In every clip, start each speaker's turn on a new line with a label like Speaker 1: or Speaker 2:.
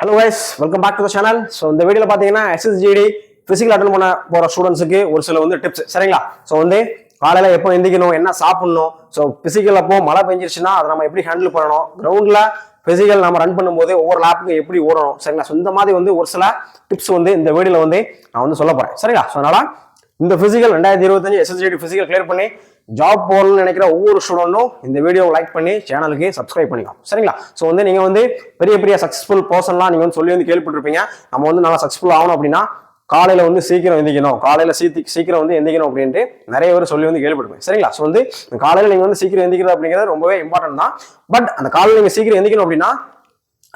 Speaker 1: Hello guys, welcome back to the channel. So இந்த வீடியோல பாத்தீங்கன்னா SSGD பிசிக்கல் அட்டெண்ட் பண்ண போற ஸ்டூடண்ட்ஸ்க்கு ஒரு சில டிப்ஸ் சரிங்களா. ஸோ காலையில எப்போ எந்திக்கணும், என்ன சாப்பிடணும், ஸோ பிசிக்கல் அப்போ மழை பெஞ்சிருச்சுன்னா அதை நம்ம எப்படி ஹேண்டில் பண்ணணும், கிரவுண்ட்ல பிசிக்கல் நம்ம ரன் பண்ணும்போது ஒவ்வொரு லேப்புக்கும் எப்படி ஓடணும் சரிங்களா. ஸோ இந்த மாதிரி ஒரு சில டிப்ஸ் இந்த வீடியோல நான் சொல்ல போறேன் சரிங்களா. ஸோ அதனால இந்த பிசிக்கல் 2025 SSGD பிசிக்கல் கிளியர் பண்ணி ஜாப் போகணும்னு நினைக்கிற ஒவ்வொரு ஸ்டூடெண்ட்டும் இந்த வீடியோ லைக் பண்ணி சேனலுக்கு சப்ஸ்கிரைப் பண்ணிக்கலாம் சரிங்களா. ஸோ நீங்க பெரிய பெரிய சக்சஸ்ஃபுல் பர்சன்லாம் நீங்க சொல்லி கேள்விப்பட்டிருப்பீங்க. நம்ம நல்லா சக்சஸ்ஃபுல் ஆகணும் அப்படின்னா காலையில சீக்கிரம் எந்திக்கணும், காலையில சீக்கிரம் எந்திக்கணும் அப்படின்ட்டு நிறைய பேர் சொல்லி கேள்விப்பட்டிருப்பேன் சரிங்களா. ஸோ காலையில நீங்க சீக்கிரம் எந்திக்கிறது அப்படிங்கிறது ரொம்பவே இம்பார்ட்டன்ட் தான். பட் அந்த காலையில நீங்க சீக்கிரம் எந்திக்கணும் அப்படின்னா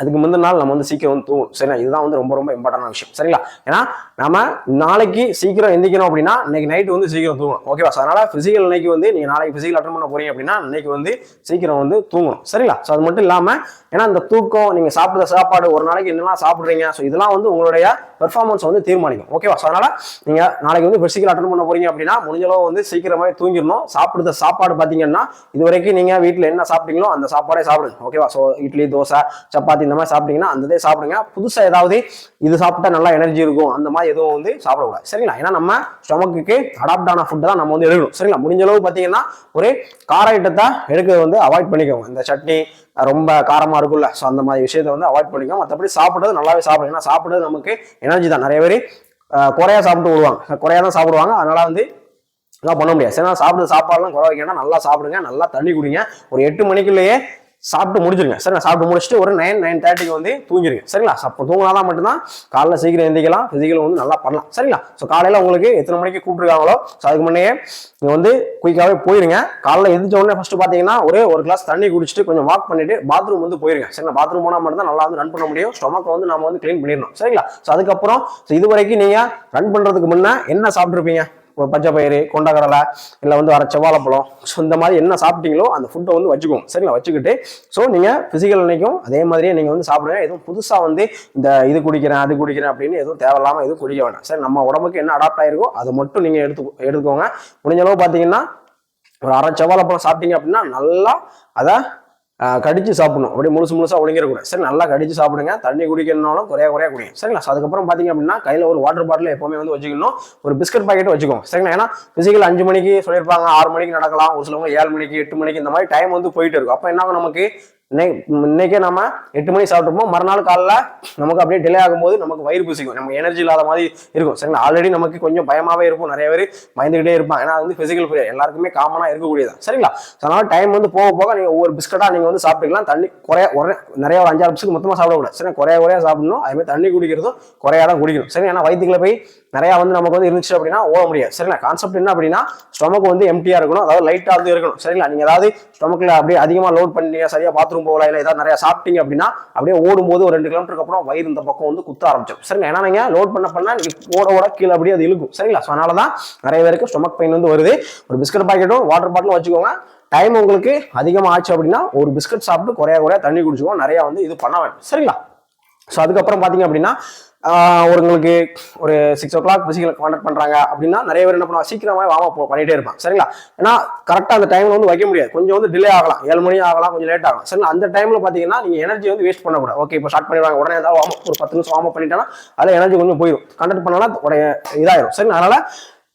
Speaker 1: அதுக்கு முந்தின நாள் நம்ம சீக்கிரம் தூங்கணும் சரிங்களா. இதுதான் ரொம்ப ரொம்ப இம்பார்ட்டன்டான விஷயம் சரிங்களா. ஏன்னா நம்ம நாளைக்கு சீக்கிரம் எந்திக்கணும் அப்படின்னா இன்னைக்கு நைட்டு சீக்கிரம் தூங்கணும் ஓகேவா. ஸோ அதனால பிசிக்கல் இன்னைக்கு நீங்க நாளைக்கு பிசிக்கல் அட்டன் பண்ண போறீங்க அப்படின்னா இன்னைக்கு சீக்கிரம் தூங்கணும் சரிங்களா. ஸோ அது மட்டும் இல்லாம ஏன்னா இந்த தூக்கம், நீங்க சாப்பிடுற சாப்பாடு, ஒரு நாளைக்கு என்னெல்லாம் சாப்பிடுறீங்க, ஸோ இதெல்லாம் உங்களுடைய பெர்ஃபார்மன்ஸ் தீர்மானிக்கும் ஓகேவா. ஸோ அதனால நீங்க நாளைக்கு பிசிக்கல் அட்டன் பண்ண போறீங்க அப்படின்னா முடிஞ்சளவு சீக்கிரமாவே தூங்கிடணும். சாப்பிடுற சாப்பாடு பாத்தீங்கன்னா இது வரைக்கும் நீங்க வீட்டுல என்ன சாப்பிட்டீங்களோ அந்த சாப்பாடே சாப்பிடுங்க ஓகேவா. ஸோ இட்லி, தோசை, சப்பாத்தி இந்த மாதிரி சாப்பிட்டீங்கன்னா அந்த சாப்பிடுங்க. புதுசா ஏதாவது இது சாப்பிட்டா நல்லா எனர்ஜி இருக்கும் அந்த மாதிரி எதுவும் சாப்பிடக்கூடாது சரிங்களா. ஏன்னா நம்ம ஸ்டொமக்கு அடாப்ட் ஆன ஃபுட் தான் நம்ம எடுக்கணும் சரிங்களா. முடிஞ்ச அளவு பாத்தீங்கன்னா ஒரு கார ஐட்டத்தை எடுக்கிறது அவாய்ட் பண்ணிக்கோங்க. இந்த சட்னி ரொம்ப காரமா இருக்குல்ல, ஸோ அந்த மாதிரி விஷயத்தை அவாய்ட் பண்ணிக்கோங்க. மற்றபடி சாப்பிடுறது நல்லாவே சாப்பிடுங்க. ஏன்னா சாப்பிடுறது நமக்கு எனர்ஜி தான். நிறைய பேர் குறையா சாப்பிட்டு விடுவாங்க, குறையா தான் சாப்பிடுவாங்க. அதனால எல்லாம் பண்ண முடியாது சரி. சாப்பிடுற சாப்பாடுலாம் குறை வைக்கணும், நல்லா சாப்பிடுங்க, நல்லா தண்ணி குடிங்க. ஒரு 8 மணிக்குள்ளேயே சாப்பிட்டு முடிச்சிருங்க சரிங்களா. சாப்பிட்டு முடிச்சுட்டு ஒரு 9-9:30க்கு தூங்கிருங்க சரிங்களா. அப்போ தூங்கினாதான் மட்டும்தான் காலைல சீக்கிரம் எந்திக்கலாம், பிசிக்கல் நல்லா பண்ணலாம் சரிங்களா. ஸோ காலையில உங்களுக்கு எத்தனை மணிக்கு கூப்பிட்டுருக்காங்களோ ஸோ அதுக்கு முன்னே நீங்க குயிக்காவே போயிருங்க. காலைல எந்திரிச்ச உடனே ஃபர்ஸ்ட் பாத்தீங்கன்னா ஒரு கிளாஸ் தண்ணி குடிச்சிட்டு கொஞ்சம் வாக் பண்ணிட்டு பாத்ரூம் போயிருங்க சரிங்களா. பாத்ரூம் போனா மட்டும் தான் நல்லா ரன் பண்ண முடியும். ஸ்டொமக் நம்ம கிளீன் பண்ணிடணும் சரிங்களா. ஸோ அதுக்கப்புறம் இது வரைக்கும் நீங்க ரன் பண்றதுக்கு முன்ன என்ன சாப்பிட்டுருப்பீங்க, பச்சை பயிறு, கொண்டக்கடலை, இல்லை வர செவ்வாழைப்பழம், ஸோ இந்த மாதிரி என்ன சாப்பிட்டீங்களோ அந்த ஃபுட்டை வச்சுக்கோங்க சரிங்களா. வச்சுக்கிட்டு ஸோ நீங்கள் பிசிக்கல் நினைக்கும் அதே மாதிரியே நீங்கள் சாப்பிடுங்க. எதுவும் புதுசாக இந்த இது குடிக்கிறேன் அது குடிக்கிறேன் அப்படின்னு எதுவும் தேவையில்லாமல் எதுவும் குடிக்க வேண்டாம் சரி. நம்ம உடம்புக்கு என்ன அடாப்ட் ஆயிருக்கோ அதை மட்டும் நீங்கள் எடுத்துக்கோங்க. முடிஞ்ச அளவு பார்த்தீங்கன்னா ஒரு அரை செவ்வாழைப்பழம் சாப்பிட்டீங்க அப்படின்னா நல்லா அதை கடிச்சு சாப்பிடணும், அப்படியே முழுசா ஒழுங்கிடக்கூடாது சரி. நல்லா கடிச்சு சாப்பிடுங்க. தண்ணி குடிக்கணும்னாலும் குறையா குடிங்க சரிங்களா. ஸோ அதுக்கப்புறம் பாத்தீங்க அப்படின்னா கையில ஒரு வாட்டர் பாட்டில் எப்பவுமே வச்சுக்கணும். ஒரு பிஸ்கட் பாக்கெட் வச்சுக்கோங்க சரிங்களா. ஏன்னா பிசிக்கல் 5 மணிக்கு சொல்லியிருப்பாங்க, 6 மணிக்கு நடக்கலாம், ஒரு சிலவங்க 7 மணிக்கு 8 மணிக்கு இந்த மாதிரி டைம் போயிட்டு இருக்கும். அப்போ என்ன நமக்கு இன்னைக்கே நம்ம 8 மணிக்கு சாப்பிட்டுப்போம், மறுநாள் காலைல நமக்கு அப்படியே டிலே ஆகும்போது நமக்கு வயிறு பூசிக்கும், நம்ம எனர்ஜி இல்லாத மாதிரி இருக்கும் சரிங்களா. ஆல்ரெடி நமக்கு கொஞ்சம் பயமாவே இருக்கும், நிறைய பேர் பயந்துகிட்டே இருப்பாங்க. ஏன்னா பிசிக்கல் பீரியட் எல்லாருக்குமே காமனா இருக்கக்கூடியதான் சரிங்களா. அதனால டைம் போக போக நீங்க ஒவ்வொரு பிஸ்கட்டா நீங்க சாப்பிட்டுக்கலாம். தண்ணி நிறைய ஒரு 5-6 பிஸ்கட் மொத்தமா சாப்பிடக்கூடாது சரி. குறையா சாப்பிடணும். அதே மாதிரி தண்ணி குடிக்கிறதும் குறையாதான் குடிக்கணும் சரி. ஏன்னா வயிற்றுக்குள்ள போய் நிறைய நமக்கு இருந்துச்சு அப்படின்னா ஓட முடியாது சரிங்களா. கான்செப்ட் என்ன அப்படின்னா ஸ்டொமக் எம்டியா இருக்கணும், அதாவது லைட்டா இருக்கணும் சரிங்களா. நீங்க ஏதாவது ஸ்டொமக்ல அப்படியே அதிகமா லோட் பண்ணீங்க, சரியா பாத்ரூம் போகல, இல்லை ஏதாவது நிறைய சாப்பிட்டீங்க அப்படின்னா அப்படியே ஓடும்போது ஒரு 2 கிலோமீட்டருக்கு அப்புறம் வயிறு இந்த பக்கம் குத்த ஆரம்பிச்சிடும் சரிங்களா. ஏன்னா நீங்க லோட் பண்ண நீங்க ஓட கீழே அப்படியே அது இழுக்கும் சரிங்களா. ஸோ அதனாலதான் நிறைய பேருக்கு ஸ்டொமக் பெயின் வருது. ஒரு பிஸ்கட் பாக்கெட்டும் வாட்டர் பாட்டிலும் வச்சுக்கோங்க. டைம் உங்களுக்கு அதிகமா ஆச்சு அப்படின்னா ஒரு பிஸ்கட் சாப்பிட்டு குறையா தண்ணி குடிச்சுக்கோங்க. நிறைய இது பண்ண வேண்டாம் சரிங்களா. ஸோ அதுக்கப்புறம் பாத்தீங்க அப்படின்னா உங்களுக்கு ஒரு 6 o'clock பிசிக்கல் கான்டாக்ட் பண்றாங்க அப்படின்னா நிறைய பேர் என்ன பண்ணுவாங்க, சீக்கிரமா வார்ம் அப் பண்ணிட்டே இருப்பாங்க சரிங்களா. ஏன்னா கரெக்டா அந்த டைம்ல வைக்க முடியாது, கொஞ்சம் டிலே ஆகலாம், 7 மணி ஆகலாம், கொஞ்சம் லேட் ஆகலாம் சரிங்களா. அந்த டைம்ல பாத்தீங்கன்னா நீங்க எனர்ஜி வேஸ்ட் பண்ணக்கூடாது. ஓகே இப்போ ஸ்டார்ட் பண்ணிடுவாங்க, உடனே ஏதாவது ஒரு 10 நிமிஷம் வார்ம் அப் பண்ணிட்டேன்னா அதில் எனர்ஜி கொஞ்சம் போயிடும், கண்டக்ட் பண்ணலாம் உடைய இதாயிரும் சரி. அதனால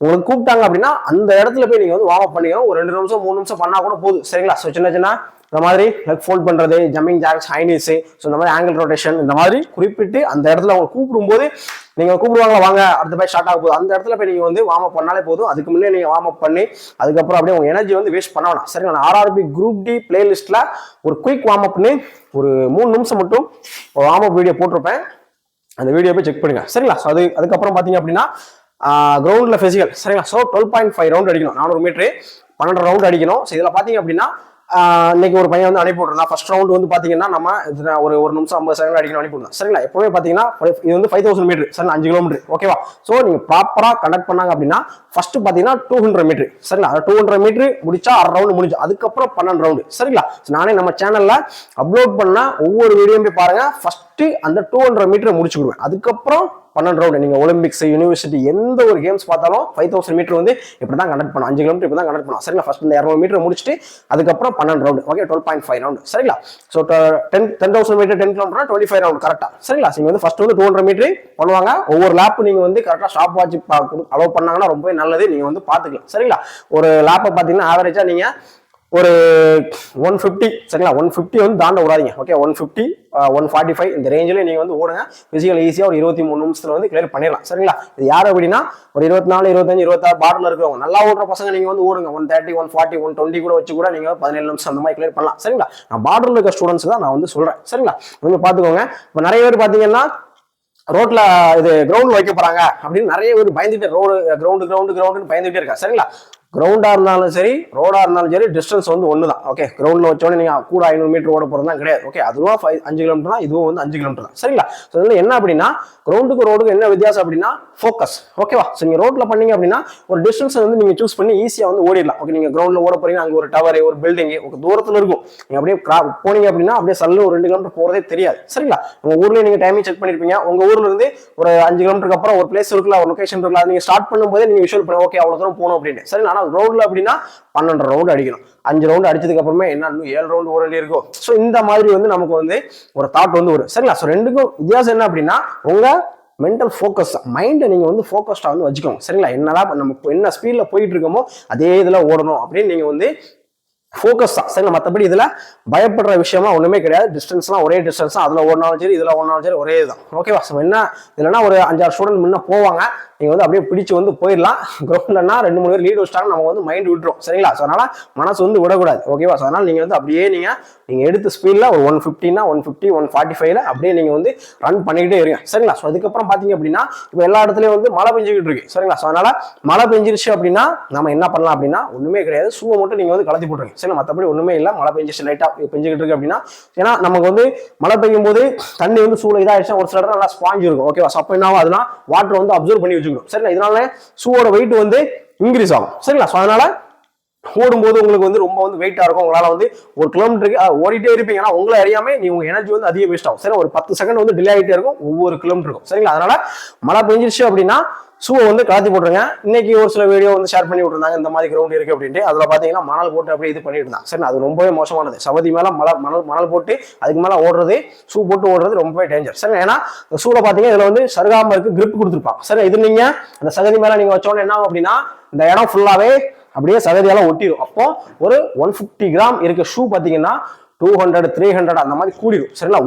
Speaker 1: உங்களுக்கு கூப்பிட்டாங்க அப்படின்னா அந்த இடத்துல போய் நீங்க வார்ம் அப் பண்ணிக்கணும். ஒரு 2 நிமிஷம் 3 நிமிஷம் பண்ணா கூட போதும் சரிங்களா. ஸோ சின்ன இந்த மாதிரி லெக் ஃபோல்ட் பண்றது, ஜம்பிங் ஜாக்ஸ், ஹைனிஸ், ஸோ இந்த மாதிரி ஆங்கிள் ரொட்டேஷன் இந்த மாதிரி குறிப்பிட்டு அந்த இடத்துல அவங்க கூப்பிடும்போது நீங்க கூப்பிடுவாங்க வாங்க அடுத்த பேர் ஸ்டார்ட் ஆக போகுது, அந்த இடத்துல போய் நீங்க வார்ம் அப் பண்ணாலே போதும். அதுக்கு முன்னே நீங்க வார்ம் அப் பண்ணி அதுக்கப்புறம் அப்படியே உங்க எனர்ஜி வேஸ்ட் பண்ண வேணாம் சரிங்களா. நான் RRB குரூப் டி பிளேலிஸ்ட்ல ஒரு குயிக் வார்ம் அப்னு ஒரு 3 நிமிஷம் மட்டும் ஒரு வார்ம் அப் வீடியோ போட்டிருப்பேன், அந்த வீடியோ போய் செக் பண்ணுங்க சரிங்களா. ஸோ அதுக்கப்புறம் பாத்தீங்க அப்படின்னா கிரவுண்ட்ல பிசிக்கல் சரிங்களா. ஸோ 12.5 ரவுண்ட் அடிக்கணும், 400 மீட்டர் 12 ரவுண்ட் அடிக்கணும். ஸோ இதுல பாத்தீங்க அப்படின்னா இன்னைக்கு ஒரு பையன் அனுப்பி விட்டுருந்தான். ஃபர்ஸ்ட் ரவுண்ட் பாத்தீங்கன்னா நம்ம ஒரு நிமிஷம் 50 செகண்ட் அடிக்கணும் அனுப்பிவிடலாம் சரிங்களா. எப்பவுமே பாத்தீங்கன்னா இது 5000 மீட்டர் சரிங்களா, 5 கிலோமீட்டர் ஓகேவா. ஸோ நீங்க ப்ராப்பரா கண்டக்ட் பண்ணாங்க அப்படின்னா ஃபர்ஸ்ட் பாத்தீங்கன்னா 200 மீட்டர் சரிங்களா. 200 மீட்டர் முடிச்சா 1/2 ரவுண்ட் முடிஞ்சு, அதுக்கப்புறம் 12 ரவுண்டு சரிங்களா. நானே நம்ம சேனல்ல அப்லோட் பண்ண ஒவ்வொரு வீடியோ போய் பாருங்க. ஃபர்ஸ்ட் அந்த 200 மீட்டர் முடிச்சுடுவேன், அதுக்கப்புறம் 12 ரவுண்ட். நீங்க ஒலிம்பிக்ஸ், யூனிவர்சிட்டி எந்த ஒரு கேம்ஸ் பார்த்தாலும் 5000 மீட்டர் வந்து இப்படி தான் கண்டக்ட் பண்ணும். 5 கிலோமீட்டர் இப்படி தான் கண்டக்ட் பண்ணும். சரிங்களா? ஃபர்ஸ்ட் இந்த 200 மீட்டர் முடிச்சுட்டு அதுக்கப்புறம் 12 ரவுண்ட். Okay, 12.5 round. சரிங்களா? So 10,000 metre 10 kilometre 25 round. கரெக்டா? சரிங்களா? நீங்க வந்து ஃபர்ஸ்ட் வந்து 200 மீட்டர் பண்ணுவாங்க. ஒவ்வொரு லேப் நீங்க வந்து கரெக்டா ஸ்டாப் வாட்ச் அலோவ் பண்ணாங்கன்னா ரொம்பவே நல்லது. நீங்க வந்து பாத்துக்கலாம். சரிங்களா? ஒரு லேப்பை பாத்தீங்கன்னா ஆவரேஜா நீங்க ஒரு 150, சரிங்களா? 150 வந்து தாண்ட விடாதீங்க. ஓகே, 150 145 இந்த ரேஞ்சில் நீங்க வந்து ஓடுங்க. பிசிக்கல் ஈஸியா ஒரு 23 நிமிஷத்துல வந்து கிளியர் பண்ணிடலாம். சரிங்களா? இது யார் அப்படின்னா ஒரு 24 25 26 பார்டர்ல இருக்கிறவங்க நல்லா ஓடுற பசங்க நீங்க வந்து ஓடுங்க. 130 140 120 கூட வச்சு கூட நீங்க 17 நிமிஷம் அந்த மாதிரி கிளியர் பண்ணலாம். சரிங்களா? நான் பார்டர்ல இருக்க ஸ்டூடெண்ட்ஸ் தான் நான் வந்து சொல்றேன். சரிங்களா? நீங்க பாத்துக்கோங்க. இப்போ நிறைய பேர் பாத்தீங்கன்னா ரோட்ல இது கிரவுண்ட் வைக்க போறாங்க அப்படின்னு நிறைய பேர் பயந்துட்டு கிரவுண்டு பயந்துட்டே இருக்கா. சரிங்களா? கிரவுண்டா இருந்தாலும் சரி, ரோடா இருந்தாலும் சரி, டிஸ்டன்ஸ் வந்து ஒண்ணுதான். ஓகே, கிரவுண்ட்ல வச்சோடனே நீங்க கூட 500 மீட்டர் ஓட போறதுதான் கிடையாது. ஓகே, அதுவும் 5 கிலோமீட்டர் தான், இதுவும் வந்து 5 கிலோமீட்டர் தான். சரிங்களா? ஸோ இதுல என்ன அப்படின்னா கிரவுண்டுக்கு ரோடுக்கு என்ன வித்தியாசம் அப்படின்னா ஃபோக்கஸ். ஓகேவா? ஸோ நீங்க ரோட்ல பண்ணீங்க அப்படின்னா ஒரு டிஸ்டன்ஸ் வந்து நீங்க சூஸ் பண்ணி ஈஸியா வந்து ஓடிடலாம். ஓகே, நீங்க கிரவுண்ட்ல ஓட போறீங்க, அங்க ஒரு டவர், ஒரு பில்டிங் ஒரு தூரத்துல இருக்கும். நீங்க அப்படியே போனீங்க அப்படின்னா அப்படியே சல்ல ஒரு 2 கிலோமீட்டர் போறதே தெரியாது. சரிங்களா? உங்க ஊர்ல நீங்க டைமிங் செக் பண்ணிருப்பீங்க. உங்க ஊர்ல இருந்து ஒரு 5 கிலோமீட்டருக்கு அப்புறம் ஒரு பிளேஸ் இருக்குல்ல, ஒரு லொகேஷன் இருக்குல்ல, நீங்க ஸ்டார்ட் பண்ணும்போதே நீங்க விஷுவல் பண்ணி ஓகே அவ்வளவு தூரம் போகணும் அப்படின்னு. சரி, ஆனா கிரவுண்ட்ல அப்படின்னா 12 ரவுண்ட் அடிக்கணும். 5 ரவுண்ட் அடிச்சதுக்கு அப்புறமே என்ன 7 ரவுண்ட் ஓட வேண்டிய இருக்கும். ஸோ இந்த மாதிரி வந்து நமக்கு வந்து ஒரு தாட் வந்து வரும். சரிங்களா? ஸோ ரெண்டுக்கும் வித்தியாசம் என்ன அப்படின்னா உங்க மென்டல் ஃபோக்கஸ், மைண்டை நீங்க வந்து ஃபோக்கஸ்டா வந்து வச்சுக்கோங்க. சரிங்களா? என்னதான் நம்ம என்ன ஸ்பீட்ல போயிட்டு இருக்கோமோ அதே இதுல ஓடணும் அப்படின்னு நீங்க வந்து ஃபோக்கஸ் தான். சரிங்களா? மற்றபடி இதுல பயப்படுற விஷயமா ஒண்ணுமே கிடையாது. டிஸ்டன்ஸ்லாம் ஒரே டிஸ்டன்ஸ் தான். அதுல ஓடினாலும் சரி, இதுல ஓடினாலும் சரி ஒரே இதுதான். ஓகேவா? என்ன இல்லைன்னா ஒரு 5-6 ஸ்டூடெண்ட் முன்ன போவாங்க, நீங்க வந்து அப்படியே பிடிச்சு வந்து போயிடலாம். கிரவுண்ட்லன்னா 2-3 பேர் லீட் வச்சிட்டாங்க, நம்ம வந்து மைண்ட் விட்டுரும். சரிங்களா? ஸோ அதனால மனசு வந்து விடக்கூடாது. ஓகேவா? ஸோ அதனால நீங்க வந்து அப்படியே நீங்க எடுத்த ஸ்பீட்ல ஒரு 150னா 150 145ல அப்படியே நீங்க வந்து ரன் பண்ணிக்கிட்டே இருங்க. சரிங்களா? ஸோ அதுக்கப்புறம் பாத்தீங்க அப்படின்னா இப்போ எல்லா இடத்துலயும் வந்து மழை பெஞ்சுக்கிட்டு இருக்கு. சரிங்களா? ஸோ அதனால மழை பெஞ்சிருச்சு அப்படின்னா நம்ம என்ன பண்ணலாம் அப்படின்னா ஒண்ணுமே கிடையாது, ஷூவை மட்டும் நீங்க வந்து கலத்தி போட்டுருங்க. சரிங்களா? மற்றபடி ஒண்ணுமே இல்லை. மழை பெஞ்சிச்சு, லைட்டா பெஞ்சுக்கிட்டு இருக்கு அப்படின்னா, ஏன்னா நமக்கு வந்து மழை பெய்யும் போது தண்ணி வந்து சூழ இதாயிடுச்சு, ஒரு சில இடத்துல நல்லா ஸ்பாஞ்ச் இருக்கும். ஓகேவா? ஸோ அப்போ என்ன ஆகும், அதெல்லாம் வாட்டர் வந்து அப்சர்வ் பண்ணி வச்சுக்கணும். சரிங்களா? இதனால ஷூவோட வெயிட் வந்து இன்க்ரீஸ் ஆகும். சரிங்களா? ஸோ அதனால ஓடும்போது உங்களுக்கு வந்து ரொம்ப வந்து வெயிட்டா இருக்கும். உங்களால வந்து ஒரு கிலோமீட்டருக்கு ஓடிட்டே இருப்பீங்க, ஆனா உங்களை அறியாம நீ உங்க எனர்ஜி வந்து அதிக வேஸ்ட் ஆகும். சரி, ஒரு 10 செகண்ட் வந்து டிலே ஆகிட்டே இருக்கும் ஒவ்வொரு கிலோமீட்டருக்கும். சரிங்களா? அதனால மழை பெஞ்சிருச்சு அப்படின்னா ஷூவை வந்து கலத்தி போட்டுருங்க. இன்னைக்கு ஒரு சில வீடியோ வந்து ஷேர் பண்ணி விட்டுருந்தாங்க, இந்த மாதிரி கிரவுண்ட் இருக்கு அப்படின்ட்டு. அதுல பாத்தீங்கன்னா மணல் போட்டு அப்படியே இது பண்ணிட்டு இருந்தாங்க. சரி, அது ரொம்பவே மோசமானது. சவதி மேல மணல் போட்டு அதுக்கு மேல ஓடுறது, ஷூ போட்டு ஓடுறது ரொம்பவே டேஞ்சர். சரி, ஏன்னா ஷூல பாத்தீங்கன்னா இதுல வந்து சருகாம இருக்கு, கிரிப் கொடுத்துருப்பாங்க. சரி, இது நீங்க அந்த சகதி மேல நீங்க வச்சோன்னு என்ன ஆகும் அப்படின்னா இந்த இடம் ஃபுல்லாவே அப்படியே சகதியெல்லாம் ஒட்டிடும். அப்போ ஒரு 150 கிராம் இருக்க ஷூ பாத்தீங்கன்னா 200 300 அந்த மாதிரி கூடிடும். சரிங்களா?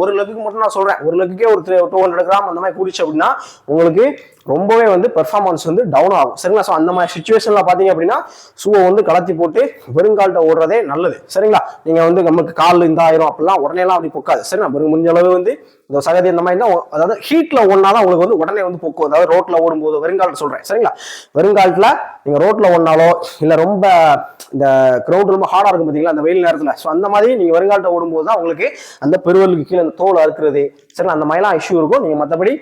Speaker 1: ஒரு லெக்குக்கு மட்டும் நான் சொல்றேன், ஒரு லெக்குக்கே ஒரு 200 கிராம் அந்த மாதிரி கூடிச்சு அப்படின்னா உங்களுக்கு ரொம்பவே வந்து பெர்ஃபார்மன்ஸ் வந்து டவுன் ஆகும். சரிங்களா? ஸோ அந்த மாதிரி சுச்சுவேஷன்ல பாத்தீங்க அப்படின்னா ஷூவை வந்து கலத்தி போட்டு வெறுங்கால்கிட்ட ஓடுறதே நல்லது. சரிங்களா? நீங்க வந்து நமக்கு கால் இந்த ஆயிரம் அப்படிலாம் உடனே எல்லாம் அப்படி பொக்காது. சரிங்களா? முடிஞ்ச அளவு வந்து இந்த சகதி இந்த மாதிரி தான், அதாவது ஹீட்ல ஓடினாதான் உங்களுக்கு வந்து உடனே வந்து பொக்கும். அதாவது ரோட்ல ஓடும்போது வெறுங்கால்ட்டு சொல்றேன். சரிங்களா? வெறுங்காலத்துல நீங்க ரோட்ல ஓடினாலோ இல்ல ரொம்ப இந்த கிரவுட் ரொம்ப ஹார்டா இருக்கும் பாத்தீங்களா அந்த வெயில் நேரத்துல, ஸோ அந்த மாதிரி நீங்க வெறுங்கால்ட்ட ஓடும்போது தான் உங்களுக்கு அந்த பெருவலுக்கு கீழே அந்த தோல் அறுக்கிறது, சரிங்களா, அந்த மாதிரிலாம் இஷ்யூ இருக்கும். நீங்க மற்றபடி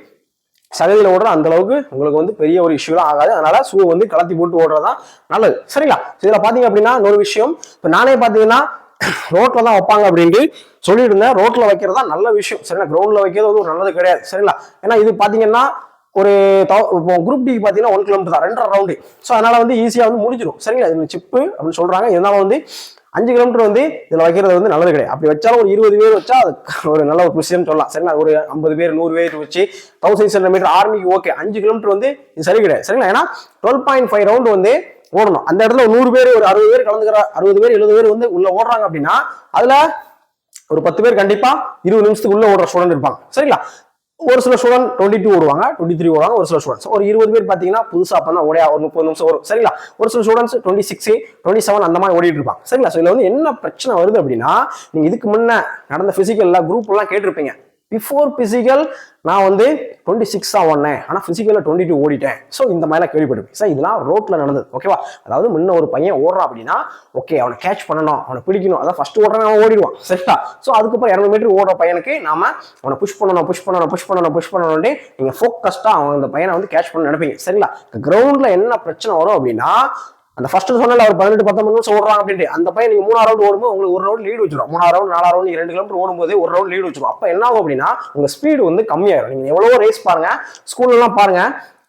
Speaker 1: சகதியில ஓடுற அந்த அளவுக்கு உங்களுக்கு வந்து பெரிய ஒரு இஷ்யூலாம் ஆகாது. அதனால ஷூ வந்து கலத்தி போட்டு ஓடுறதுதான் நல்லது. சரிங்களா? இதுல பாத்தீங்க அப்படின்னா இன்னொரு விஷயம், இப்ப நானே பாத்தீங்கன்னா ரோட்ல தான் வைப்பாங்க அப்படின்ட்டு சொல்லிட்டு இருந்தேன். ரோட்ல வைக்கிறதா நல்ல விஷயம். சரிங்களா? கிரவுண்ட்ல வைக்கிறது வந்து ஒரு நல்லது கிடையாது. சரிங்களா? ஏன்னா இது பாத்தீங்கன்னா ஒரு குரூப் டி பாத்தீங்கன்னா 1 கிலோமீட்டர் தான், 2.5 ரவுண்டு. ஸோ அதனால வந்து ஈஸியா வந்து முடிஞ்சிடும். சரிங்களா? இது சிப்பு அப்படின்னு சொல்றாங்க, இருந்தாலும் வந்து 5 கிலோமீட்டர் வந்து இதுல வைக்கிறது வந்து நல்லது கிடையாது. அப்படி வச்சாலும் ஒரு 20 பேர் வச்சா அது ஒரு நல்ல ஒரு விஷயம் சொல்லலாம். சரிங்களா? ஒரு 50 பேர் 100 பேர் வச்சு 1600 மீட்டர் ஆர்மிக்கு ஓகே. 5 கிலோமீட்டர் வந்து இது சரி கிடையாது. சரிங்களா? ஏன்னா 12.5 ரவுண்ட் வந்து ஓடணும். அந்த இடத்துல 100 பேர் ஒரு 60 பேர் கலந்துக்கிற 60 பேர் 70 பேர் வந்து உள்ள ஓடுறாங்க அப்படின்னா அதுல ஒரு 10 பேர் கண்டிப்பா 20 நிமிஷத்துக்கு உள்ள ஓடுற ஸ்டூடெண்ட் இருப்பாங்க. சரிங்களா? ஒரு சில ஸ்டூடெண்ட் 22 ஓடுவாங்க, 23 ஓடுவாங்க. ஒரு சில ஸ்டூடெண்ட்ஸ் ஒரு 20 பேர் பாத்தீங்கன்னா புதுசா அப்பதான் ஓடியா ஒரு 30 நிமிஷம் வரும். சரிங்களா? ஒரு சில ஸ்டூடெண்ட்ஸ் 26 27 அந்த மாதிரி ஓடிட்டு இருப்பாங்க. சரிங்களா? இதுல வந்து என்ன பிரச்சனை வருது அப்படின்னா, நீங்க இதுக்கு முன்ன நடந்த பிசிக்கல்ல குரூப் எல்லாம் கேட்டிருப்பீங்க. பிஃபோர் பிசிக்கல் நான் வந்து 26 தான் ஓடினேன், ஆனா பிசிக்கல்ல 22 ஓடிட்டேன். ஸோ இந்த மாதிரிலாம் கேள்விப்பட்டிருப்பேன். சார் இதெல்லாம் ரோட்ல நடந்தது. ஓகேவா? அதாவது முன்ன ஒரு பையன் ஓடுறான் அப்படின்னா ஓகே அவனை கேட்ச் பண்ணணும், அவனை பிடிக்கணும், அதான் ஃபர்ஸ்ட் ஓடுறவன் அவன் ஓடிடுவான். சரிங்களா? ஸோ அதுக்கப்புறம் 200 மீட்டர் ஓடுற பையனுக்கு நாம அவனை புஷ் பண்ணணும் நீங்க ஃபோக்கஸ்டா அவன் அந்த பையனை வந்து கேட்ச் பண்ண நினைப்பீங்க. சரிங்களா? கிரவுண்ட்ல என்ன பிரச்சனை வரும் அப்படின்னா அந்த ஃபர்ஸ்ட் சொன்னால ஒரு 18-19 நிமிஷம் ஓடுறாங்க அப்படின்ட்டு அந்த பையன் நீங்க 3 ரவுண்ட் ஓடும்போது உங்களுக்கு ஒரு ரவுண்ட் லீடு வச்சிடும். 3 ரவுண்ட் 4 ரவுண்ட் 2 கிலோமீட்டர் ஓடும்போது ஒரு ரவுண்ட் லீடு வச்சிடும். அப்ப என்ன ஆகும் அப்படின்னா உங்க ஸ்பீடு வந்து கம்மியாயிரும். நீங்க எவ்வளவோ ரேஸ் பாருங்க, ஸ்கூல்ல எல்லாம் பாருங்க,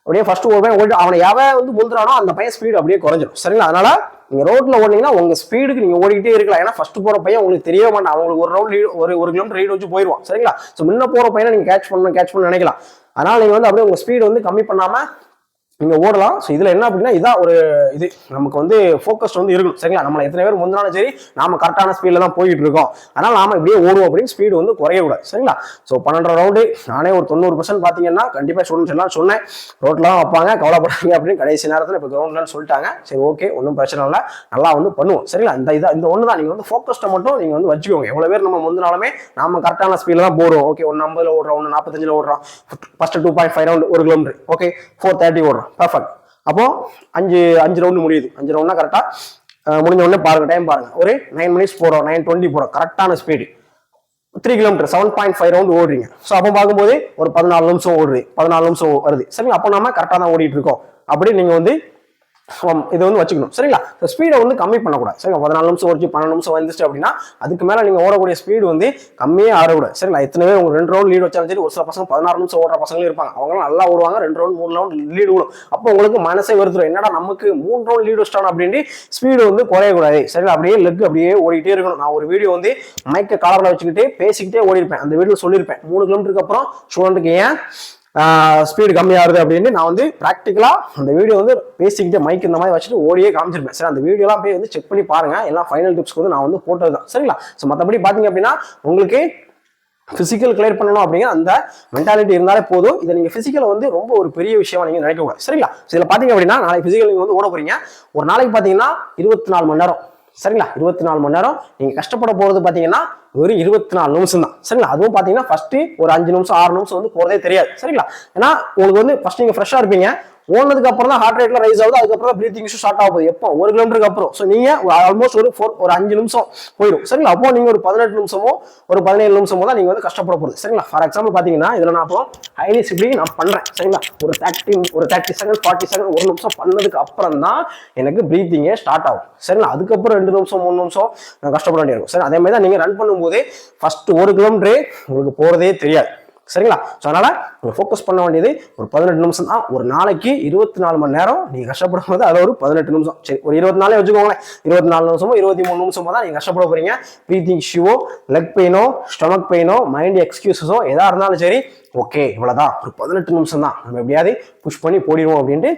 Speaker 1: அப்படியே ஃபர்ஸ்ட் ஓடுவேன் ஓடி அவனை எவன் வந்து முந்துறானோ அந்த பையன் ஸ்பீடு அப்படியே குறைஞ்சிடும். சரிங்களா? அதனால நீங்க ரோட்ல ஓடினீங்கன்னா உங்க ஸ்பீடுக்கு நீங்க ஓடிக்கிட்டே இருக்கலாம். ஏன்னா ஃபர்ஸ்ட் போற பையன் உங்களுக்கு தெரிய மாட்டான், அவங்களுக்கு ஒரு ரவுண்ட் ஒரு கிலோமீட்டர் லீடு வச்சு போயிடுவான். சரிங்களா? ஸோ முன்ன போற பையனை நீங்க கேட்ச் பண்ண நினைக்கலாம். அதனால நீங்க வந்து அப்படியே உங்க ஸ்பீடு வந்து கம்மி பண்ணாம நீங்க ஓடலாம். ஸோ இதுல என்ன அப்படின்னா இதான் ஒரு இது நமக்கு வந்து ஃபோக்கஸ் வந்து இருக்கணும். சரிங்களா? நம்மள எத்தனை பேர் முந்தினாலும் சரி நாம கரெக்டான ஸ்பீட்ல தான் போயிட்டு இருக்கோம், அதனால நாம இப்படியே ஓடுவோம் அப்படின்னு ஸ்பீடு வந்து குறையக்கூடாது. சரிங்களா? ஸோ 12 ரவுண்டு நானே ஒரு 90% பாத்தீங்கன்னா கண்டிப்பா ஸ்டூடெண்ட்ஸ் எல்லாம் சொன்னேன் ரோட்லாம் வைப்பாங்க கவலைப்படாதீங்க அப்படின்னு. கடைசி நேரத்தில் இப்போ கிரவுண்ட்லன்னு சொல்லிட்டாங்க. சரி ஓகே, ஒன்றும் பிரச்சனை இல்லை, நல்லா வந்து பண்ணுவோம். சரிங்களா? இந்த ஒன்று தான் நீங்க வந்து ஃபோக்கஸ்ட்டை மட்டும் நீங்க வந்து வச்சுக்கோங்க. எவ்வளவு பேர் நம்ம முந்தினாலுமே நாம கரெக்டான ஸ்பீட்ல தான் போடுவோம். ஓகே, 150 ஓடுறோம், 145 ஓடுறோம், ஃபர்ஸ்ட் 2.5 ரவுண்ட் 1 கிலோமீட்டர், ஓகே 430 ஓடுறோம், பர்ஃபெக்ட். அப்போ 5 ரவுண்டு முடியுது. 5 ரவுண்ட்னா கரெக்டா முடிஞ்ச உடனே பாருங்க, டைம் பாருங்க, ஒரு 9 மினிட்ஸ் போறோம், 9:20 போறோம், கரெக்டான ஸ்பீடு. 3 கிலோமீட்டர் 7.5 ரவுண்ட் ஓடுறீங்க. ஸோ அப்போ பார்க்கும்போது ஒரு 14 நிமிஷம் ஓடுது, 14 நிமிஷம் வருது. சரிங்களா? அப்போ நம்ம கரெக்டாக தான் ஓடிட்டு இருக்கோம் அப்படி நீங்க வந்து இது வந்து வச்சுக்கணும். சரிங்களா? ஸ்பீடை வந்து கம்மி பண்ணக்கூடாது. சரிங்களா? 14 நிமிஷம் ஓடிச்சு 12 நிமிஷம் வந்துச்சு அப்படின்னா அதுக்கு மேல நீங்க ஓடக்கூடிய ஸ்பீடு வந்து கம்மியே ஆடக்கூடாது. சரிங்களா? எத்தனை பேர் உங்களுக்கு 2 ரவுண்ட் லீடு வச்சாலும் சரி, ஒரு சில பசங்க 16 நிமிஷம் ஓடுற பசங்களும் இருப்பாங்க, அவங்க நல்லா ஓடுவாங்க, 2 ரவுண்ட் 3 ரவுண்ட் லீடு விடும். அப்போ உங்களுக்கு மனசே வருத்துரும், என்னடா நமக்கு 3 ரவுண்ட் லீடு வச்சிட்டான் அப்படின்ட்டு ஸ்பீடு வந்து குறையக்கூடாது. சரிங்களா? அப்படியே லெக் அப்படியே ஓடிட்டே இருக்கணும். நான் ஒரு வீடியோ வந்து மைக்க காலர்ல வச்சுக்கிட்டு பேசிக்கிட்டே ஓடிருப்பேன். அந்த வீடியோ சொல்லியிருப்பேன் 3 கிலோமீட்டருக்கு அப்புறம் ஸ்டூடெண்ட்டுக்கு ஏன் ஸ்பீடு கம்மியாகுது அப்படின்னு. நான் வந்து ப்ராக்டிக்கலா அந்த வீடியோ வந்து பேசிக்கிட்டே மைக் இந்த மாதிரி வச்சுட்டு ஓடியே காமிச்சிருப்பேன். சரி, அந்த வீடியோலாம் போய் வந்து செக் பண்ணி பாருங்க, எல்லாம் ஃபைனல் டிப்ஸ்க்கு வந்து நான் வந்து போட்டது தான். சரிங்களா? ஸோ மற்றபடி பார்த்தீங்க அப்படின்னா உங்களுக்கு பிசிக்கல் கிளியர் பண்ணணும் அப்படிங்கிற அந்த மென்டாலிட்டி இருந்தாலே போதும். இதை நீங்க பிசிக்கலை வந்து ரொம்ப ஒரு பெரிய விஷயமா நீங்க நினைக்க கூடாது. சரிங்களா? இதுல பாத்தீங்க அப்படின்னா நாளைக்கு பிசிக்கல் நீங்க வந்து ஓட போறீங்க. ஒரு நாளைக்கு பாத்தீங்கன்னா 24 மணி நேரம். சரிங்களா? 24 மணி நேரம் நீங்க கஷ்டப்பட போறது பாத்தீங்கன்னா ஒரு 24 நிமிஷம் தான். சரிங்களா? அதுவும் பாத்தீங்கன்னா ஃபர்ஸ்ட் ஒரு 5 நிமிஷம் 6 நிமிஷம் வந்து போறதே தெரியாது. சரிங்களா? ஏன்னா உங்களுக்கு வந்து ஃபர்ஸ்ட் நீங்க ஃப்ரெஷ்ஷா இருப்பீங்க, ஓனதுக்கு அப்புறம் தான் ஹார்ட் ரேட்ல ரைஸ் ஆகுது, அதுக்கப்புறம் தான் பிரீத்திங் இஷ்யூ ஸ்டார்ட் ஆகுது. எப்போ 1 கிலோமீட்டருக்கு அப்புறம். ஸோ நீங்க ஆல்மோஸ்ட் ஒரு 5 நிமிஷம் போயிடும். சரிங்களா? அப்போ நீங்க ஒரு 18 நிமிஷமோ ஒரு 17 நிமிஷமோ தான் நீங்க வந்து கஷ்டப்பட போகுது. சரிங்களா? ஃபார் எக்ஸாம்பிள் பாத்தீங்கன்னா இதுல நான் இப்போ ஹைலி சிப்லி நான் பண்றேன். சரிங்களா? ஒரு 30 செகண்ட் 40 செகண்ட் 1 நிமிஷம் பண்ணதுக்கு அப்புறம் தான் எனக்கு பிரீத்திங்கே ஸ்டார்ட் ஆகும். சரிங்களா? அதுக்கப்புறம் 2 நிமிஷம் 3 நிமிஷம் நான் கஷ்டப்பட வேண்டியிருக்கும். சரி, அதே மாதிரி தான் நீங்க ரன் பண்ணும்போது ஃபர்ஸ்ட் 1 கிலோமீட்டர் உங்களுக்கு போறதே தெரியாது. சரிங்களா? ஸோ அதனால ஃபோக்கஸ் பண்ண வேண்டியது ஒரு 18 நிமிஷம் தான். ஒரு நாளைக்கு 24 மணி நேரம் நீங்க கஷ்டப்படும் போது அதில் ஒரு 18 நிமிஷம், சரி ஒரு 24 வச்சுக்கோங்களேன், 24 நிமிஷமோ 23 நிமிஷமோ தான் நீங்க கஷ்டப்பட போறீங்க. பிரீத்திங் இஷ்யூவோ, லெக் பெயினோ, ஸ்டொமக் பெயினோ, மைண்ட் எக்ஸ்கியூசஸோ எதா இருந்தாலும் சரி, ஓகே இவ்வளவுதான், ஒரு 18 நிமிஷம் தான், நம்ம எப்படியாவது புஷ் பண்ணி போடிடுவோம் அப்படின்ட்டு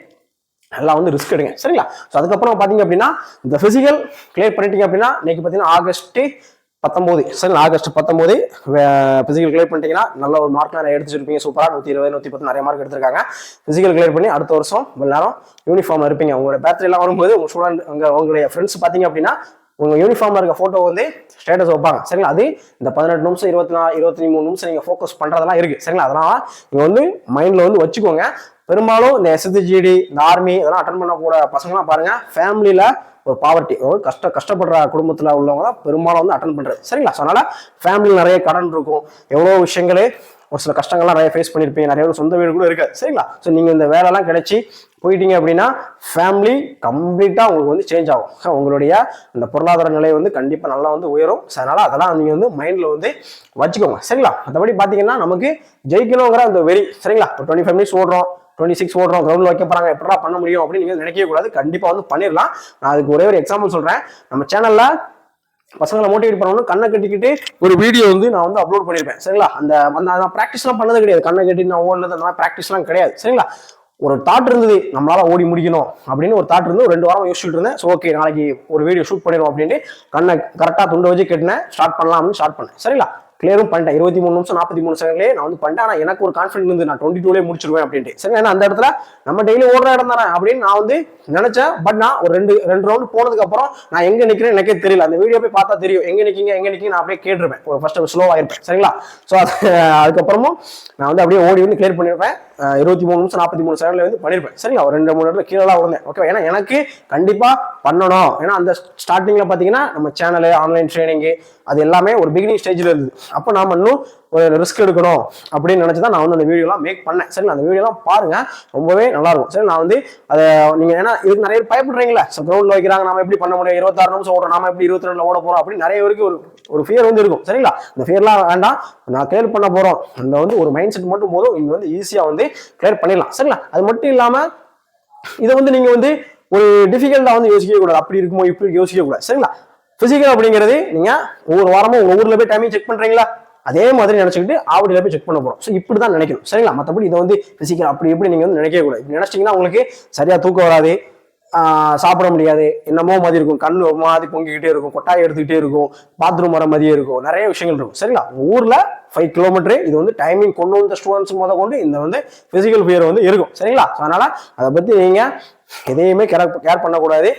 Speaker 1: எல்லாம் வந்து ரிஸ்க் எடுங்க. சரிங்களா? ஸோ அதுக்கப்புறம் பாத்தீங்க அப்படின்னா இந்த பிசிக்கல் கிளியர் பண்ணிட்டீங்க அப்படின்னா இன்னைக்கு பார்த்தீங்கன்னா ஆகஸ்ட் 19. சரி, ஆகஸ்ட் 19 பிசிக்கல் கிளியர் பண்ணிட்டீங்கன்னா நல்ல ஒரு மார்க் நான் எடுத்துருப்பீங்க. சூப்பரா 120 110 நிறைய மார்க் எடுத்திருக்காங்க. பிசிக்கல் கிளியர் பண்ணி அடுத்த வருஷம் எல்லாரும் யூனிஃபார்ம்ல இருப்பீங்க. உங்களோட பேர்த்டே எல்லாம் வரும்போது உங்க ஸ்டூடெண்ட் உங்களுடைய ஃப்ரெண்ட்ஸ் பாத்தீங்க அப்படின்னா உங்க யூனிஃபார்ம்ல இருக்க போட்டோ வந்து ஸ்டேட்டஸ் வைப்பாங்க. சரிங்களா? அது இந்த 18 நிமிஷம் 24 23 நிமிஷம் நீங்க ஃபோக்கஸ் பண்றதெல்லாம் இருக்கு. சரிங்களா? அதனால நீங்க வந்து மைண்ட்ல வந்து வச்சுக்கோங்க. பெரும்பாலும் இந்த SSGD, இந்த ஆர்மி இதெல்லாம் அட்டன் பண்ண கூட பசங்களாம் பாருங்க, ஃபேமிலியில ஒரு பாவர்ட்டி, ஒரு கஷ்டப்படுற குடும்பத்துல உள்ளவங்க தான் பெரும்பாலும் வந்து அட்டன் பண்றது. சரிங்களா? ஸோ அதனால ஃபேமிலியில் நிறைய கடன் இருக்கும், எவ்வளோ விஷயங்களே ஒரு சில கஷ்டங்கள்லாம் நிறைய ஃபேஸ் பண்ணியிருப்பீங்க, நிறைய சொந்த வீடு கூட இருக்காது. சரிங்களா? ஸோ நீங்க இந்த வேலைலாம் கிடைச்சி போயிட்டீங்க அப்படின்னா ஃபேமிலி கம்ப்ளீட்டா உங்களுக்கு வந்து சேஞ்ச் ஆகும். உங்களுடைய அந்த பொருளாதார நிலை வந்து கண்டிப்பா நல்லா வந்து உயரும். அதனால அதெல்லாம் நீங்க வந்து மைண்ட்ல வந்து வச்சுக்கோங்க. சரிங்களா? மற்றபடி பாத்தீங்கன்னா நமக்கு ஜெயிக்கணுங்கிற அந்த வெறி. சரிங்களா? ஒரு 25 மினிட்ஸ் ஓடுறோம், 26 ஓடுறோம், கிரவுண்ட்ல வைக்க போறாங்க, எப்படா பண்ண முடியும் அப்படின்னு நீங்க நினைக்கவே கூடாது. கண்டிப்பா வந்து பண்ணிடலாம். நான் அதுக்கு ஒரே ஒரு எக்ஸாம்பிள் சொல்றேன். நம்ம சேனல்ல பசங்களை மோட்டிவேட் பண்ணணும் கண்ணை கட்டிக்கிட்டு ஒரு வீடியோ வந்து நான் வந்து அப்லோட் பண்ணிருப்பேன். சரிங்களா? நான் ப்ராக்டிஸ்லாம் பண்ணது கிடையாது, கண்ணை கட்டி நான் ஓடுனது அந்த மாதிரி ப்ராக்டிஸ்லாம் கிடையாது. சரிங்களா? ஒரு தாட் இருந்தது, நம்மளால ஓடி முடிக்கணும் அப்படின்னு ஒரு தாட் இருந்து 2 வாரம் யோசிச்சுட்டு இருந்தேன். ஸோ ஓகே நாளைக்கு ஒரு வீடியோ ஷூட் பண்ணிடுவோம் அப்படின்ட்டு கண்ணை கரெக்டாக துண்டை வச்சு கட்டினேன், ஸ்டார்ட் பண்ணலாம் அப்படின்னு ஸ்டார்ட் பண்ணேன். சரிங்களா? கிளியரும் பண்ணிட்டேன். 23 நிமிஷம் 43 செகண்ட்லேயே நான் வந்து பண்ணிட்டேன். ஆனால் எனக்கு ஒரு கான்ஃபிடன்ஸ் இருந்து நான் 22லேயே முடிச்சிருவேன் அப்படின்ட்டு. சரி, ஏன்னா அந்த இடத்துல நம்ம டெய்லி ஓடுற இடம் தானே அப்படின்னு நான் வந்து நினைச்சேன். பட் நான் ஒரு ரெண்டு ரவுண்டு போனதுக்கு அப்புறம் நான் எங்க நிக்கிறேன் எனக்கே தெரியல. அந்த வீடியோ போய் பார்த்தா தெரியும் எங்க நிக்கீங்க நான் அப்படியே கேட்டிருப்பேன். ஒரு ஃபர்ஸ்ட் ஸ்லோ ஆயிருப்பேன். சரிங்களா? ஸோ அதுக்கப்புறமும் நான் வந்து அப்படியே ஓடி வந்து கிளியர் பண்ணிருப்பேன். 23 நிமிஷம் 43 செகண்ட்ல வந்து பண்ணிருப்பேன். சரிங்களா? ஒரு 2-3 இடத்துல கீழே விழுந்தேன். ஓகே, ஏன்னா எனக்கு கண்டிப்பா பண்ணணும். ஏன்னா அந்த ஸ்டார்டிங்ல பாத்தீங்கன்னா நம்ம சேனல், ஆன்லைன் ட்ரைனிங் அது எல்லாமே ஒரு பிகினிங் ஸ்டேஜ்ல இருந்தது. அப்போ நாம இன்னும் ஒரு ரிஸ்க் எடுக்கணும் அப்படின்னு நினைச்சு தான் நான் வந்து அந்த வீடியோலாம் மேக் பண்ணேன். சரி, அந்த வீடியோலாம் பாருங்க, ரொம்பவே நல்லா இருக்கும். சரி, நான் வந்து அதை நீங்க ஏன்னா இதுக்கு நிறைய பேர் பயப்படுறீங்களா, கிரவுண்ட்ல வைக்கிறாங்க, நாம எப்படி பண்ண முடியும், 26 நிமிஷம் ஓடுறோம், நாம எப்படி 22 ஓட போறோம் அப்படின்னு நிறைய பேருக்கு ஒரு ஃபியர் வந்து இருக்கும். சரிங்களா, இந்த ஃபியர்லாம் வேண்டாம், நான் கிளியர் பண்ண போறோம் அந்த வந்து ஒரு மைண்ட் செட் மட்டும் போதும், இங்க வந்து ஈஸியா வந்து கிளியர் பண்ணிடலாம். சரிங்களா, அது மட்டும் இல்லாம இதை வந்து நீங்க வந்து ஒரு டிஃபிகல்ட்டா வந்து யோசிக்க கூடாது, அப்படி இருக்குமோ இப்படி யோசிக்க கூடாது. சரிங்களா, பிசிக்கல் அப்படிங்கிறது நீங்க ஒவ்வொரு வாரமும் உங்க ஊர்ல போய் டைமிங் செக் பண்றீங்களா, அதே மாதிரி நினைச்சுக்கிட்டு ஆவடியில போய் செக் பண்ண போறோம். ஸோ இப்படிதான் நினைக்கணும். சரிங்களா, மற்றபடி இதை வந்து பிசிக்கல் அப்படி எப்படி நீங்க வந்து நினைக்க கூடாது. நினைச்சிட்டீங்கன்னா உங்களுக்கு சரியா தூக்கம் வராது, சாப்பிட முடியாது, என்னமோ மாதிரி இருக்கும், கண்ணு ஒரு மாதிரி பொங்கிக்கிட்டே இருக்கும், கொட்டாய் எடுத்துக்கிட்டே இருக்கும், பாத்ரூம் வர மாதிரியே இருக்கும், நிறைய விஷயங்கள் இருக்கும். சரிங்களா, ஊர்ல 5 கிலோமீட்டர் இது வந்து டைமிங் கொண்டு வந்த ஸ்டூடெண்ட்ஸ் கொண்டு இந்த வந்து பிசிக்கல் ஃபியர் வந்து இருக்கும். சரிங்களா, அதனால அதை பத்தி நீங்க எதையுமே கேர் பண்ணக்கூடாது.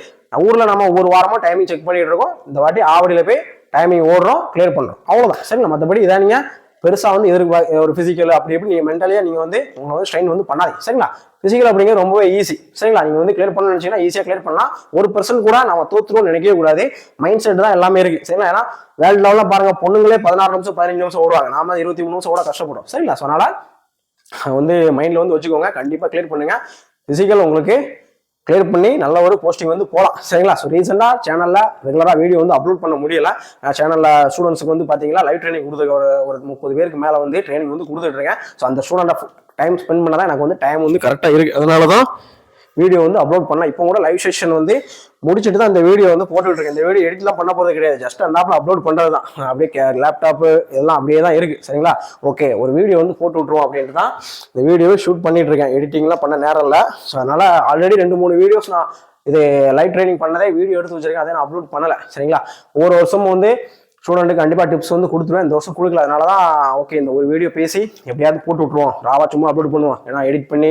Speaker 1: ஊர்ல நம்ம ஒவ்வொரு வாரமும் டைமிங் செக் பண்ணிட்டு இருக்கோம், இந்த வாட்டி ஆவடியில போய் டைமிங் ஓடுறோம், கிளியர் பண்றோம், அவ்வளவுதான். சரிங்களா, மற்றபடி இதை நீங்க பெருசா வந்து ஒரு பிசிக்கல் அப்படி எப்படி நீங்க மென்டலியா நீங்க வந்து உங்களை வந்து ஸ்ட்ரெயின் வந்து பண்ணாதீங்க. சரிங்களா, பிசிக்கல் அப்படிங்கிறது ரொம்பவே ஈஸி. சரிங்களா, நீங்க வந்து கிளியர் பண்ணணும்னு நினைச்சீங்கன்னா ஈஸியா கிளியர் பண்ணலாம். 1% கூட நம்ம தோத்துருவோம்னு நினைக்கவே கூடாது. மைண்ட் செட் தான் எல்லாமே இருக்கு. சரிங்களா, ஏன்னா வேர்ல்டு லெவல்ல பாருங்க, பொண்ணுங்களே 16 நிமிஷம் 15 நிமிஷம் ஓடுவாங்க, நாம 23 நிமிஷம் ஓட கஷ்டப்படும். சரிங்களா, ஸோ அதனால வந்து மைண்ட்ல வந்து வச்சுக்கோங்க, கண்டிப்பா கிளியர் பண்ணுங்க. பிசிக்கல் உங்களுக்கு கிளியர் பண்ணி நல்ல ஒரு போஸ்டிங் வந்து போகலாம். சரிங்களா, ஸோ ரீசெண்டாக சேனலில் ரெகுலராக வீடியோ வந்து அப்லோட் பண்ண முடியல. சேனலில் ஸ்டூடெண்ட்ஸுக்கு வந்து பார்த்தீங்கன்னா லைவ் ட்ரைனிங் கொடுத்து ஒரு 30 பேருக்கு மேலே வந்து ட்ரைனிங் வந்து கொடுத்துட்டு இருக்கேன். ஸோ அந்த ஸ்டூடெண்ட் டைம் ஸ்பெண்ட் பண்ண தான் எனக்கு வந்து டைம் வந்து கரெக்டாக இருக்குது. அதனால தான் வீடியோ வந்து அப்லோட் பண்ணலாம். இப்போ கூட லைவ் செஷன் வந்து முடிச்சுட்டு தான் இந்த வீடியோ வந்து போட்டுட்டு இருக்கேன். இந்த வீடியோ எடிட்லாம் பண்ண போகிறது கிடையாது, ஜஸ்ட் அந்த ஆப்பில் அப்லோட் பண்ணுறது தான். அப்படியே லேப்டாப்பு இதெல்லாம் அப்படியே தான் இருக்குது. சரிங்களா, ஓகே, ஒரு வீடியோ வந்து போட்டு விட்ருவோம் அப்படின்ட்டு தான் இந்த வீடியோவை ஷூட் பண்ணிட்டு இருக்கேன். எடிட்டிங்லாம் பண்ண நேரம் இல்லை. ஸோ அதனால் ஆல்ரெடி 2-3 வீடியோஸ் நான் இது லைவ் ட்ரைனிங் பண்ணதே வீடியோ எடுத்து வச்சிருக்கேன், அதை நான் அப்லோட் பண்ணலை. சரிங்களா, ஒவ்வொரு வருஷமும் வந்து ஸ்டூடெண்ட்டுக்கு கண்டிப்பாக டிப்ஸ் வந்து கொடுத்துருவேன். இந்த வருஷம் கொடுக்கல, அதனால தான் ஓகே இந்த ஒரு வீடியோ பேசி எப்படியாவது போட்டு விட்ருவோம். ராவா சும்மா அப்லோட் பண்ணுவோம், ஏன்னா எடிட் பண்ணி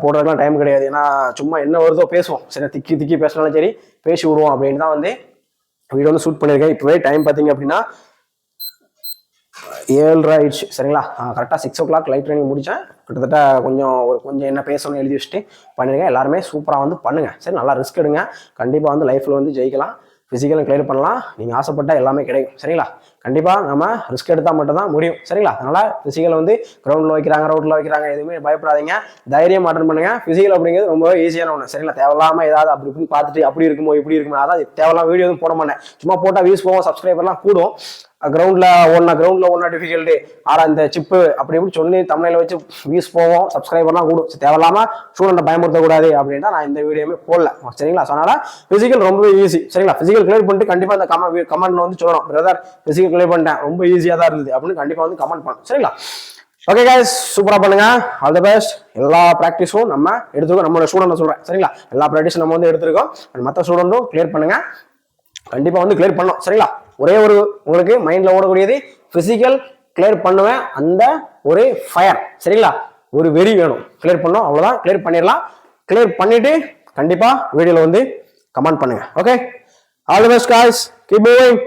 Speaker 1: போடுறதுக்குலாம் டைம் கிடையாது. ஏன்னா சும்மா என்ன வருதோ பேசுவோம், சரி திக்கி பேசினாலும் சரி பேசி விடுவோம் அப்படின்னு தான் வந்து வீடியோ வந்து ஷூட் பண்ணியிருக்கேன். இப்போவே டைம் பார்த்தீங்க அப்படின்னா 7:30 ஆயிடுச்சு. சரிங்களா, கரெக்டாக 6 o'clock லைட் ட்ரைனிங் முடித்தேன். கிட்டத்தட்ட கொஞ்சம் என்ன பேசணும்னு எழுதி வச்சுட்டு பண்ணியிருக்கேன். எல்லாருமே சூப்பராக வந்து பண்ணுங்கள். சரி, நல்லா ரிஸ்க் எடுங்க, கண்டிப்பாக வந்து லைஃப்பில் வந்து ஜெயிக்கலாம், ஃபிசிக்கலும் கிளியர் பண்ணலாம், நீங்கள் ஆசைப்பட்ட எல்லாமே கிடைக்கும். சரிங்களா, கண்டிப்பாக நம்ம ரிஸ்க் எடுத்தால் மட்டும் தான் முடியும். சரிங்களா, அதனால் ஃபிசிக்கல் வந்து கிரவுண்டில் வைக்கிறாங்க, ரோட்டில் வைக்கிறாங்க, எதுவுமே பயப்படாதீங்க, தைரியம் அட்டன் பண்ணுங்க. ஃபிசிக்கல் அப்படிங்கிறது ரொம்ப ஈஸியான ஒன்று. சரிங்களா, தேவையில்லாமல் ஏதாவது அப்படி இப்படின்னு பார்த்துட்டு அப்படி இருக்குமோ இப்படி இருக்குமோ அதான் தேவையில்லாம வீடியோ வந்து போட மாட்டேன். சும்மா போட்டால் வியூஸ் போவோம், சப்ஸ்கிரைபர்லாம் கூடும். கிரவுண்ட்ல ஒன்னா டிஃபிகல்ட்டு இந்த சிப்பு அப்படி இப்படி சொல்லி தமிழில் வச்சு வியூஸ் போவோம், சப்ஸ்கிரைபர்லாம் கூடும். தேவையில்லாம ஸ்டூடெண்ட்டை பயன்படுத்தக்கூடாது அப்படின்னா நான் இந்த வீடியோமே போடல. சரிங்களா, அதனால பிசிக்கல் ரொம்ப ஈஸி. சரிங்களா, பிசிக்கல் கிளியர் பண்ணிட்டு கண்டிப்பா இந்த கமெண்ட்ல வந்து சொல்லணும், பிரதர் பிசிக்கல் கிளியர் பண்ணிட்டேன், ரொம்ப ஈஸியா தான் இருந்தது அப்படின்னு கண்டிப்பா வந்து கமெண்ட் பண்ணணும். சரிங்களா, ஓகே கைஸ், சூப்பரா பண்ணுங்க, ஆல் தி பெஸ்ட். எல்லா ப்ராக்டிஸும் நம்ம எடுத்துருக்கோம், நம்மளோட ஸ்டூடெண்ட் சொல்றேன். சரிங்களா, எல்லா ப்ராக்டிஸும் நம்ம வந்து எடுத்துருக்கோம், மற்ற ஸ்டூடெண்ட்டும் கிளியர் பண்ணுங்க, கண்டிப்பா வந்து கிளியர் பண்ணோம். சரிங்களா, ஒரே ஒரு உங்களுக்கு மைண்ட்ல ஓடக்கூடியது பிசிக்கல் கிளியர் பண்ணுவேன், அந்த ஒரு ஃபயர். சரிங்களா, ஒரு வெறி வேணும், கிளியர் பண்ணோம், அவ்வளவுதான். கிளியர் பண்ணிடலாம். கிளியர் பண்ணிட்டு கண்டிப்பா வீடியோல வந்து கமெண்ட் பண்ணுங்க. Okay, all the best guys, keep moving.